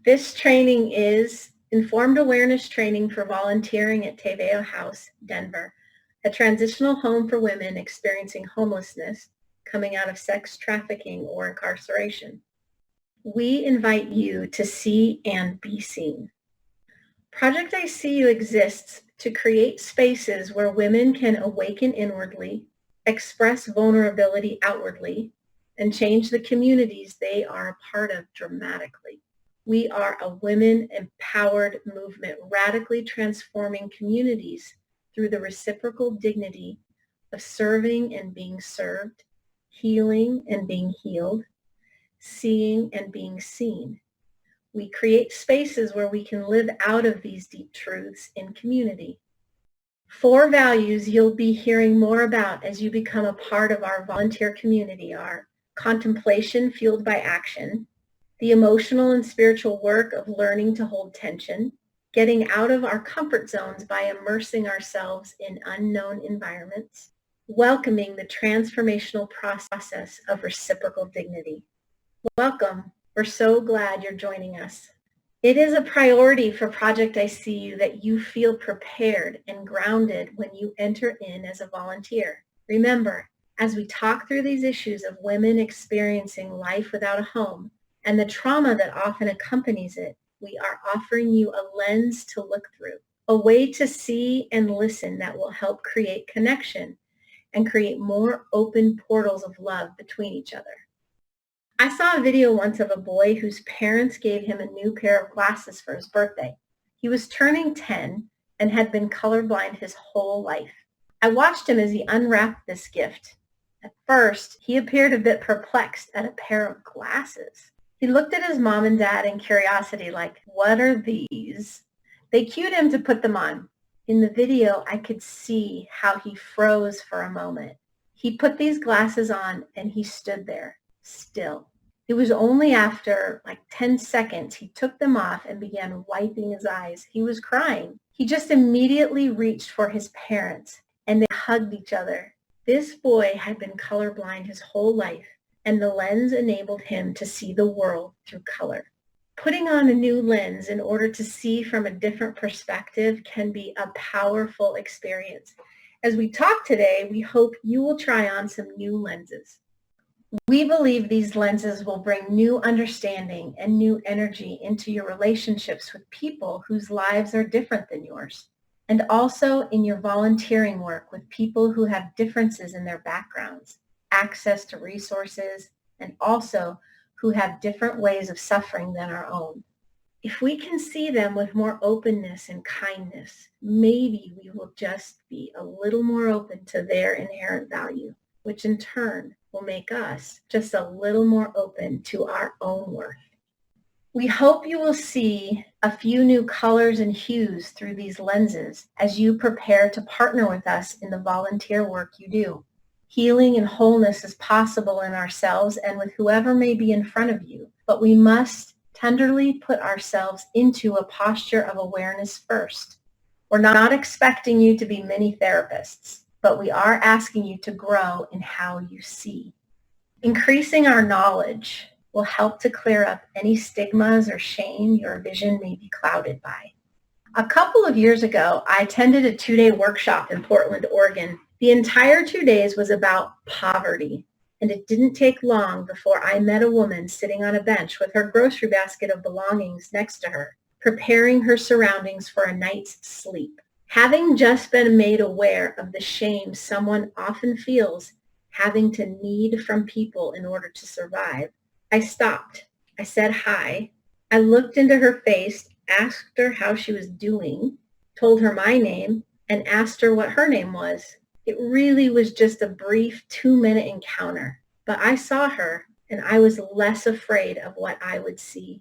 This training is Informed Awareness Training for Volunteering at Teveo House, Denver, a transitional home for women experiencing homelessness coming out of sex trafficking or incarceration. We invite you to see and be seen. Project ICU exists to create spaces where women can awaken inwardly, express vulnerability outwardly, and change the communities they are a part of dramatically. We are a women-empowered movement radically transforming communities through the reciprocal dignity of serving and being served, healing and being healed, seeing and being seen. We create spaces where we can live out of these deep truths in community. 4 values you'll be hearing more about as you become a part of our volunteer community are contemplation fueled by action, the emotional and spiritual work of learning to hold tension, getting out of our comfort zones by immersing ourselves in unknown environments, welcoming the transformational process of reciprocal dignity. Welcome. We're so glad you're joining us. It is a priority for Project ICU that you feel prepared and grounded when you enter in as a volunteer. Remember, as we talk through these issues of women experiencing life without a home and the trauma that often accompanies it, we are offering you a lens to look through, a way to see and listen that will help create connection and create more open portals of love between each other. I saw a video once of a boy whose parents gave him a new pair of glasses for his birthday. He was turning 10 and had been colorblind his whole life. I watched him as he unwrapped this gift. At first, he appeared a bit perplexed at a pair of glasses. He looked at his mom and dad in curiosity like, "What are these?" They cued him to put them on. In the video, I could see how he froze for a moment. He put these glasses on and he stood there, still. It was only after like 10 seconds he took them off and began wiping his eyes. He was crying. He just immediately reached for his parents and they hugged each other. This boy had been colorblind his whole life, and the lens enabled him to see the world through color. Putting on a new lens in order to see from a different perspective can be a powerful experience. As we talk today, we hope you will try on some new lenses. We believe these lenses will bring new understanding and new energy into your relationships with people whose lives are different than yours, and also in your volunteering work with people who have differences in their backgrounds, access to resources, and also who have different ways of suffering than our own. If we can see them with more openness and kindness, maybe we will just be a little more open to their inherent value, which in turn will make us just a little more open to our own worth. We hope you will see a few new colors and hues through these lenses as you prepare to partner with us in the volunteer work you do. Healing and wholeness is possible in ourselves and with whoever may be in front of you, but we must tenderly put ourselves into a posture of awareness first. We're not expecting you to be mini therapists, but we are asking you to grow in how you see. Increasing our knowledge will help to clear up any stigmas or shame your vision may be clouded by. A couple of years ago, I attended a 2-day workshop in Portland, Oregon. The entire 2 days was about poverty, and it didn't take long before I met a woman sitting on a bench with her grocery basket of belongings next to her, preparing her surroundings for a night's sleep. Having just been made aware of the shame someone often feels having to need from people in order to survive, I stopped. I said hi. I looked into her face, asked her how she was doing, told her my name, and asked her what her name was. It really was just a brief 2-minute encounter, but I saw her and I was less afraid of what I would see.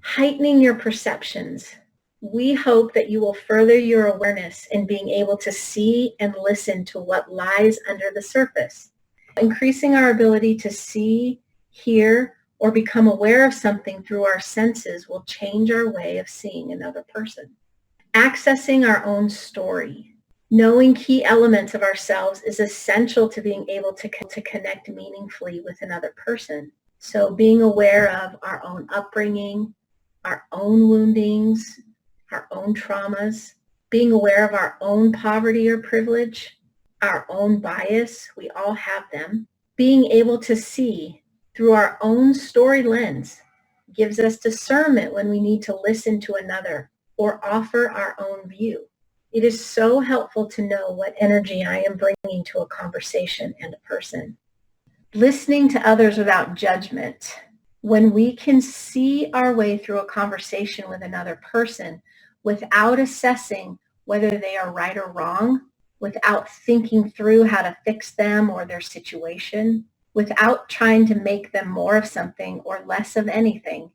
Heightening your perceptions. We hope that you will further your awareness in being able to see and listen to what lies under the surface. Increasing our ability to see, hear, or become aware of something through our senses will change our way of seeing another person. Accessing our own story. Knowing key elements of ourselves is essential to being able to connect meaningfully with another person. So being aware of our own upbringing, our own woundings, our own traumas, being aware of our own poverty or privilege, our own bias, we all have them, being able to see through our own story lens gives us discernment when we need to listen to another or offer our own view. It is so helpful to know what energy I am bringing to a conversation and a person. Listening to others without judgment. When we can see our way through a conversation with another person without assessing whether they are right or wrong, without thinking through how to fix them or their situation, without trying to make them more of something or less of anything,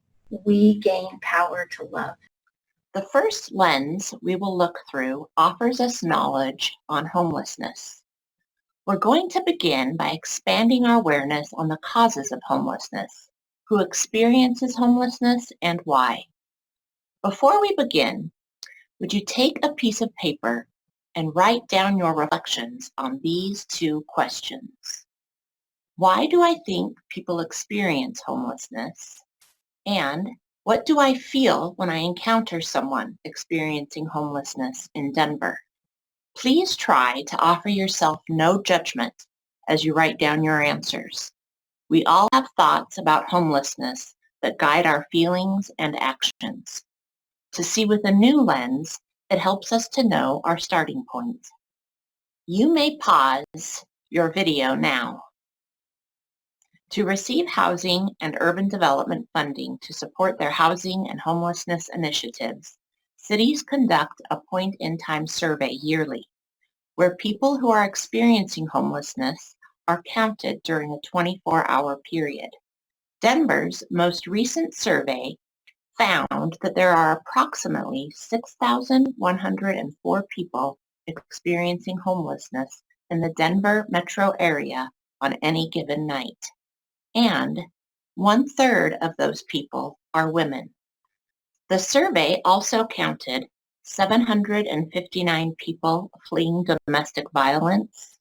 we gain power to love. The first lens we will look through offers us knowledge on homelessness. We're going to begin by expanding our awareness on the causes of homelessness, who experiences homelessness, and why. Before we begin, would you take a piece of paper and write down your reflections on these two questions? Why do I think people experience homelessness? And what do I feel when I encounter someone experiencing homelessness in Denver? Please try to offer yourself no judgment as you write down your answers. We all have thoughts about homelessness that guide our feelings and actions. To see with a new lens, it helps us to know our starting point. You may pause your video now. To receive housing and urban development funding to support their housing and homelessness initiatives, cities conduct a point-in-time survey yearly, where people who are experiencing homelessness are counted during a 24-hour period. Denver's most recent survey found that there are approximately 6,104 people experiencing homelessness in the Denver metro area on any given night. And 1/3 of those people are women. The survey also counted 759 people fleeing domestic violence.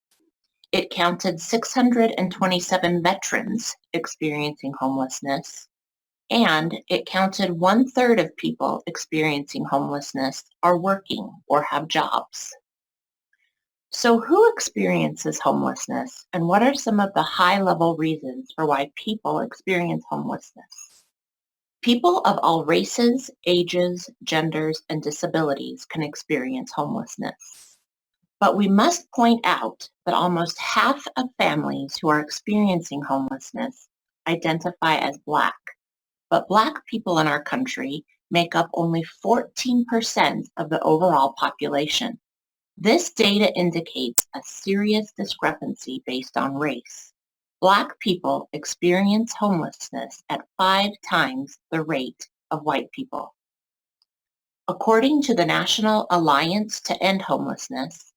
It counted 627 veterans experiencing homelessness, and it counted 1/3 of people experiencing homelessness are working or have jobs. So who experiences homelessness, and what are some of the high-level reasons for why people experience homelessness? People of all races, ages, genders, and disabilities can experience homelessness. But we must point out that almost half of families who are experiencing homelessness identify as Black. But Black people in our country make up only 14% of the overall population. This data indicates a serious discrepancy based on race. Black people experience homelessness at 5 times the rate of white people. According to the National Alliance to End Homelessness,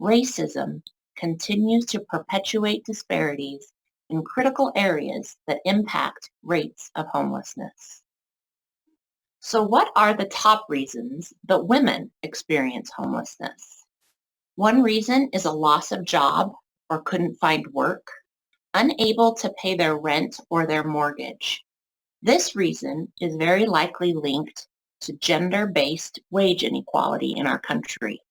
racism continues to perpetuate disparities in critical areas that impact rates of homelessness. So what are the top reasons that women experience homelessness? One reason is a loss of job or couldn't find work, unable to pay their rent or their mortgage. This reason is very likely linked to gender-based wage inequality in our country.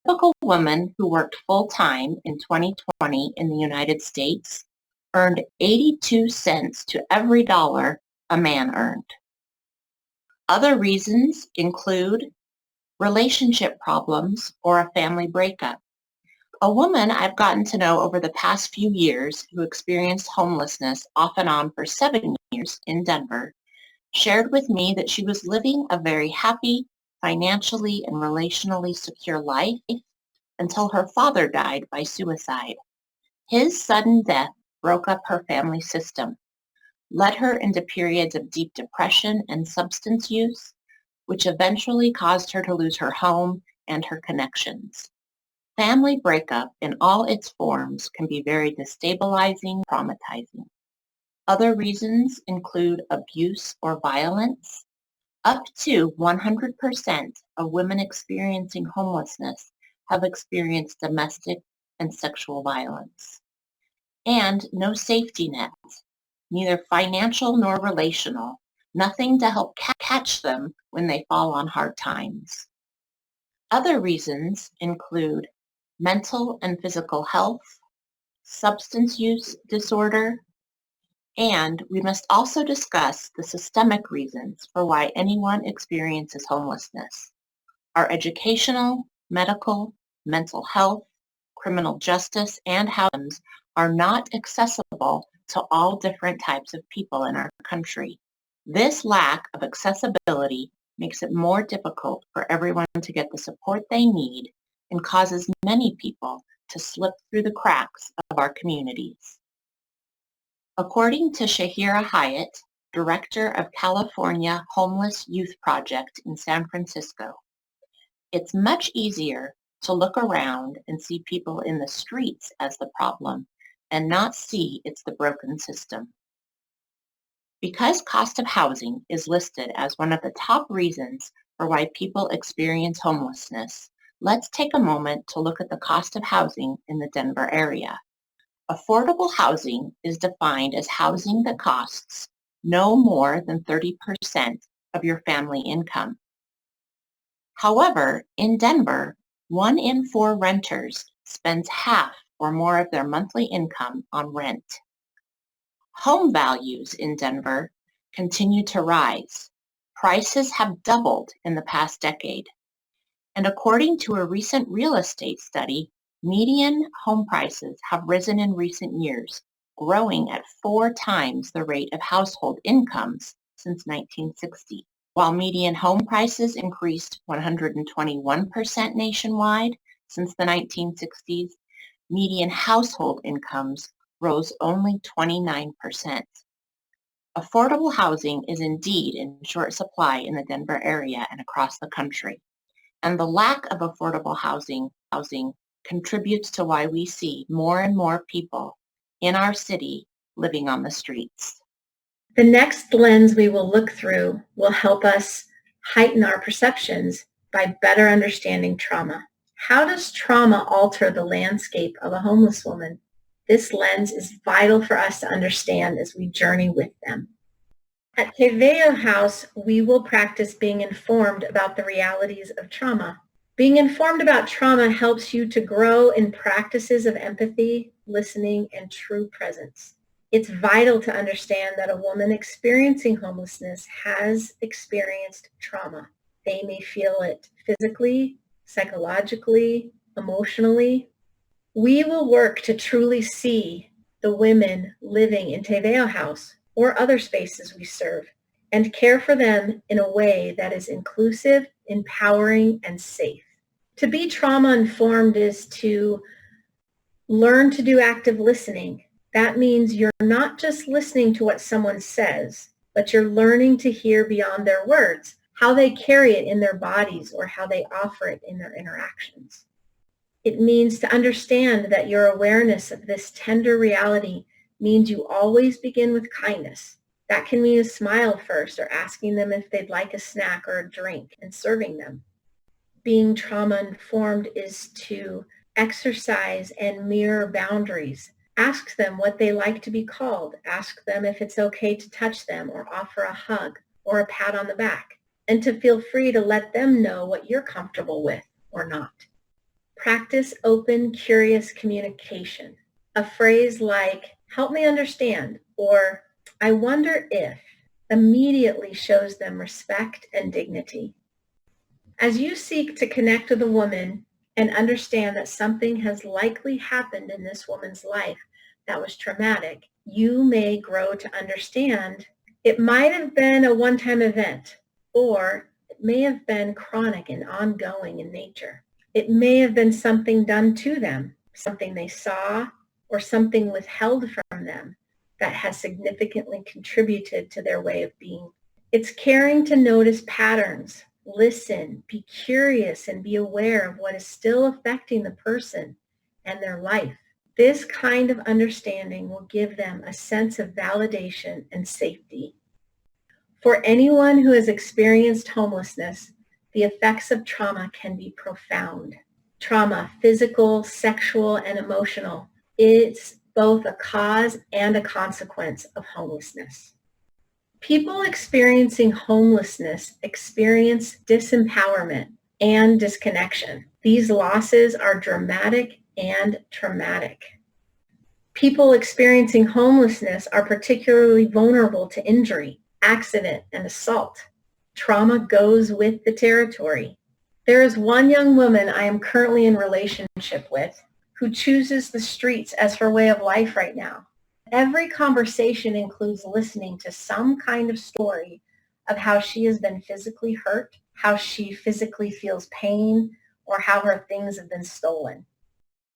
A typical woman who worked full-time in 2020 in the United States earned 82 cents to every dollar a man earned. Other reasons include relationship problems or a family breakup. A woman I've gotten to know over the past few years who experienced homelessness off and on for 7 years in Denver shared with me that she was living a very happy, financially and relationally secure life until her father died by suicide. His sudden death broke up her family system, led her into periods of deep depression and substance use, which eventually caused her to lose her home and her connections. Family breakup in all its forms can be very destabilizing, traumatizing. Other reasons include abuse or violence. Up to 100% of women experiencing homelessness have experienced domestic and sexual violence. And no safety net, neither financial nor relational, nothing to help catch them when they fall on hard times. Other reasons include mental and physical health, substance use disorder, and we must also discuss the systemic reasons for why anyone experiences homelessness. Our educational, medical, mental health, criminal justice, and housing are not accessible to all different types of people in our country. This lack of accessibility makes it more difficult for everyone to get the support they need and causes many people to slip through the cracks of our communities. According to Shahira Hyatt, director of California Homeless Youth Project in San Francisco, it's much easier to look around and see people in the streets as the problem and not see it's the broken system. Because cost of housing is listed as one of the top reasons for why people experience homelessness, let's take a moment to look at the cost of housing in the Denver area. Affordable housing is defined as housing that costs no more than 30% of your family income. However, in Denver, 1 in 4 renters spends half or more of their monthly income on rent. Home values in Denver continue to rise. Prices have doubled in the past decade. And according to a recent real estate study, median home prices have risen in recent years, growing at 4 times the rate of household incomes since 1960. While median home prices increased 121% nationwide since the 1960s, median household incomes rose only 29%. Affordable housing is indeed in short supply in the Denver area and across the country. And the lack of affordable housing contributes to why we see more and more people in our city living on the streets. The next lens we will look through will help us heighten our perceptions by better understanding trauma. How does trauma alter the landscape of a homeless woman? This lens is vital for us to understand as we journey with them. At Teveo House, we will practice being informed about the realities of trauma. Being informed about trauma helps you to grow in practices of empathy, listening, and true presence. It's vital to understand that a woman experiencing homelessness has experienced trauma. They may feel it physically, psychologically, emotionally. We will work to truly see the women living in Teveo House or other spaces we serve and care for them in a way that is inclusive, empowering, and safe. To be trauma-informed is to learn to do active listening. That means you're not just listening to what someone says, but you're learning to hear beyond their words, how they carry it in their bodies or how they offer it in their interactions. It means to understand that your awareness of this tender reality means you always begin with kindness. That can mean a smile first or asking them if they'd like a snack or a drink and serving them. Being trauma-informed is to exercise and mirror boundaries. Ask them what they like to be called. Ask them if it's okay to touch them or offer a hug or a pat on the back, and to feel free to let them know what you're comfortable with or not. Practice open, curious communication. A phrase like, help me understand, or I wonder if, immediately shows them respect and dignity. As you seek to connect with a woman and understand that something has likely happened in this woman's life that was traumatic, you may grow to understand it might have been a one-time event, or it may have been chronic and ongoing in nature. It may have been something done to them, something they saw, or something withheld from them that has significantly contributed to their way of being. It's caring to notice patterns, listen, be curious, and be aware of what is still affecting the person and their life. This kind of understanding will give them a sense of validation and safety. For anyone who has experienced homelessness, the effects of trauma can be profound. Trauma, physical, sexual, and emotional, is both a cause and a consequence of homelessness. People experiencing homelessness experience disempowerment and disconnection. These losses are dramatic and traumatic. People experiencing homelessness are particularly vulnerable to injury, accident, and assault. Trauma goes with the territory. There is one young woman I am currently in relationship with who chooses the streets as her way of life right now. Every conversation includes listening to some kind of story of how she has been physically hurt, how she physically feels pain, or how her things have been stolen.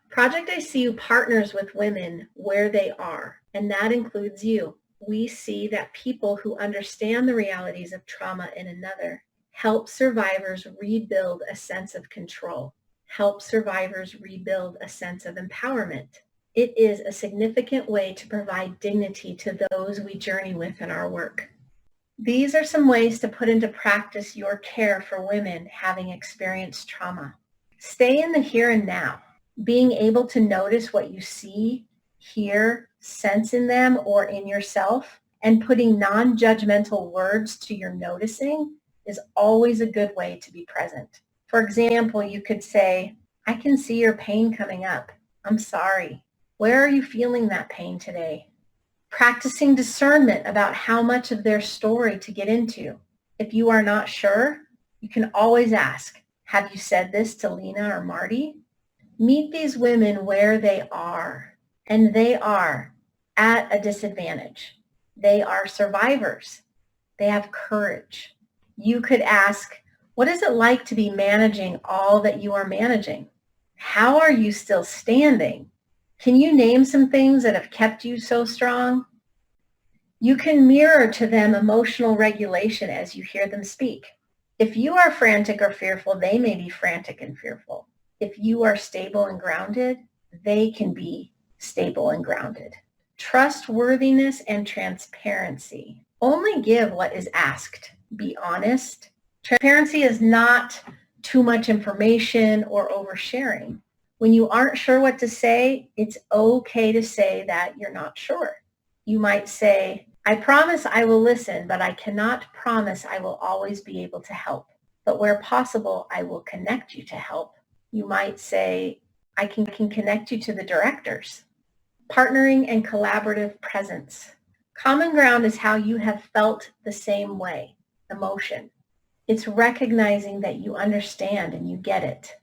Project ICU partners with women where they are, and that includes you. We see that people who understand the realities of trauma in another help survivors rebuild a sense of control, help survivors rebuild a sense of empowerment. It is a significant way to provide dignity to those we journey with in our work. These are some ways to put into practice your care for women having experienced trauma. Stay in the here and now. Being able to notice what you see, hear, sense in them or in yourself, and putting non-judgmental words to your noticing is always a good way to be present. For example, you could say, I can see your pain coming up. I'm sorry. Where are you feeling that pain today? Practicing discernment about how much of their story to get into. If you are not sure, you can always ask, have you said this to Lena or Marty? Meet these women where they are, and they are at a disadvantage. They are survivors. They have courage. You could ask, what is it like to be managing all that you are managing? How are you still standing? Can you name some things that have kept you so strong? You can mirror to them emotional regulation as you hear them speak. If you are frantic or fearful, they may be frantic and fearful. If you are stable and grounded, they can be stable and grounded. Trustworthiness and transparency. Only give what is asked. Be honest. Transparency is not too much information or oversharing. When you aren't sure what to say, it's okay to say that you're not sure. You might say, I promise I will listen, but I cannot promise I will always be able to help. But where possible, I will connect you to help. You might say, I can connect you to the directors. Partnering and collaborative presence. Common ground is how you have felt the same way, emotion. It's recognizing that you understand and you get it.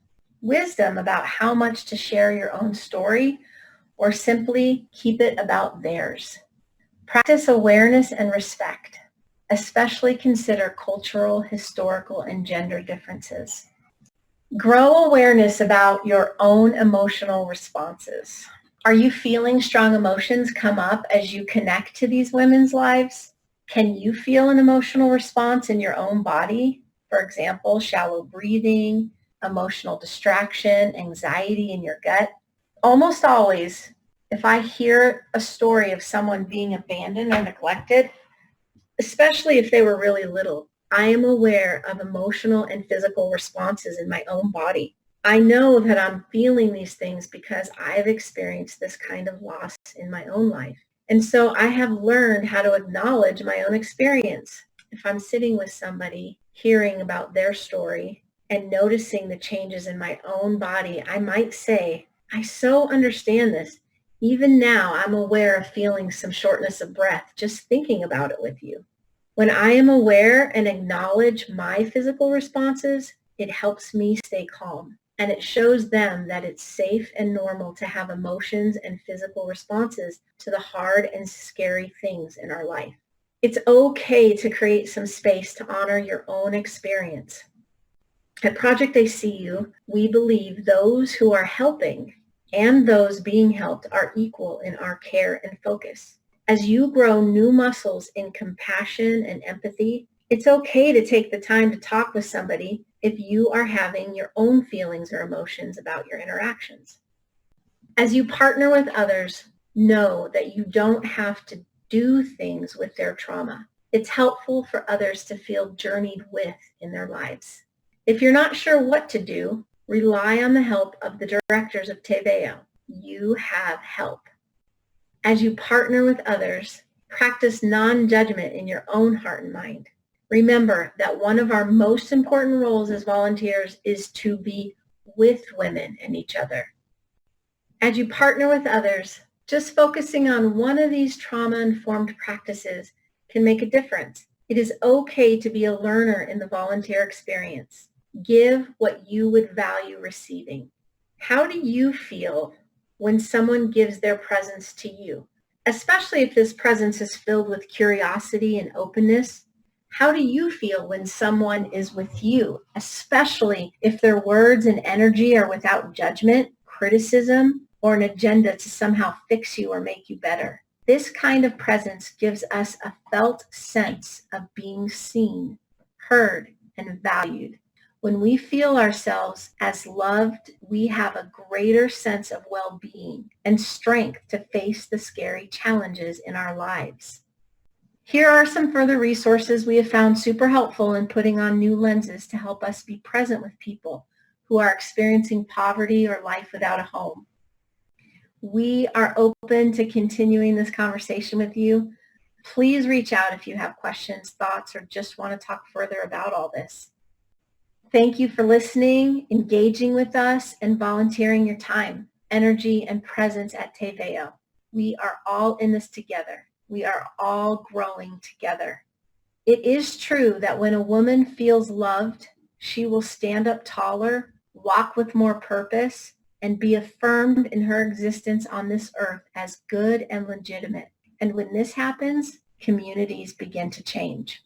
Wisdom about how much to share your own story or simply keep it about theirs. Practice awareness and respect. Especially consider cultural, historical, and gender differences. Grow awareness about your own emotional responses. Are you feeling strong emotions come up as you connect to these women's lives? Can you feel an emotional response in your own body? For example, shallow breathing, emotional distraction, anxiety in your gut. Almost always, if I hear a story of someone being abandoned or neglected, especially if they were really little, I am aware of emotional and physical responses in my own body. I know that I'm feeling these things because I've experienced this kind of loss in my own life. And so I have learned how to acknowledge my own experience. If I'm sitting with somebody, hearing about their story and noticing the changes in my own body, I might say, I so understand this. Even now, I'm aware of feeling some shortness of breath just thinking about it with you. When I am aware and acknowledge my physical responses, it helps me stay calm. And it shows them that it's safe and normal to have emotions and physical responses to the hard and scary things in our life. It's okay to create some space to honor your own experience. At Project ICU, we believe those who are helping and those being helped are equal in our care and focus. As you grow new muscles in compassion and empathy, it's okay to take the time to talk with somebody if you are having your own feelings or emotions about your interactions. As you partner with others, know that you don't have to do things with their trauma. It's helpful for others to feel journeyed with in their lives. If you're not sure what to do, rely on the help of the directors of Te Veo. You have help. As you partner with others, Practice non-judgment in your own heart and mind. Remember that one of our most important roles as volunteers is to be with women and each other. As you partner with others, just focusing on one of these trauma-informed practices can make a difference. It is okay to be a learner in the volunteer experience. Give what you would value receiving. How do you feel when someone gives their presence to you? Especially if this presence is filled with curiosity and openness. How do you feel when someone is with you, especially if their words and energy are without judgment, criticism, or an agenda to somehow fix you or make you better? This kind of presence gives us a felt sense of being seen, heard, and valued. When we feel ourselves as loved, we have a greater sense of well-being and strength to face the scary challenges in our lives. Here are some further resources we have found super helpful in putting on new lenses to help us be present with people who are experiencing poverty or life without a home. We are open to continuing this conversation with you. Please reach out if you have questions, thoughts, or just want to talk further about all this. Thank you for listening, engaging with us, and volunteering your time, energy, and presence at Te Veo. We are all in this together. We are all growing together. It is true that when a woman feels loved, she will stand up taller, walk with more purpose, and be affirmed in her existence on this earth as good and legitimate. And when this happens, communities begin to change.